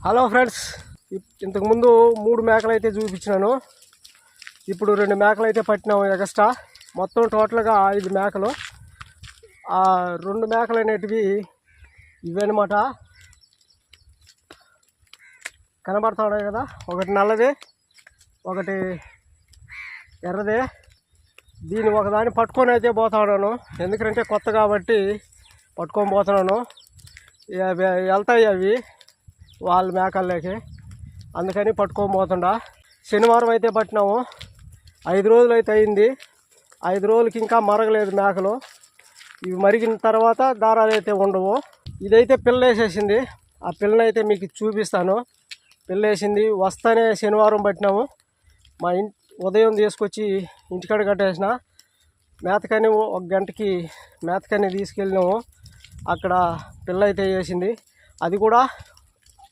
Hello friends, ఇంతకుముందు 3 మేకలు అయితే చూపించినాను. ఇప్పుడు 2 మేకలు అయితే పట్టినాము ఎగస్ట్రా. మొత్తం టోటల్గా 5 మేకలు. ఆ 2 మేకలు అనేటివి ఇవన్నమాట. కనబడతా ఉన్నాయి కదా, ఒకటి నల్లది, ఒకటి ఎర్రది. దీన్ని ఒకదాన్ని పట్టుకొని అయితే పోతున్నాను, ఎందుకంటే కొత్త కాబట్టి పట్టుకొని పోతున్నాను. వెళ్తాయి అవి వాళ్ళ మేకల్లోకి, అందుకని పట్టుకొని పోతుండా. శనివారం అయితే పట్టినాము. 5 రోజులు అయితే అయింది. 5 రోజులకి ఇంకా మరగలేదు మేకలు. ఇవి మరిగిన తర్వాత దారాలు అయితే ఉండవు. ఇదైతే పిల్లలేసేసింది. ఆ పిల్లని అయితే మీకు చూపిస్తాను. పిల్లేసింది వస్తానే శనివారం పట్టినాము. మా ఉదయం తీసుకొచ్చి ఇంటికాడ కట్టేసిన. మేతకని 1 గంటకి మేతకని తీసుకెళ్ళినాము. అక్కడ పిల్ల అయితే వేసింది. అది కూడా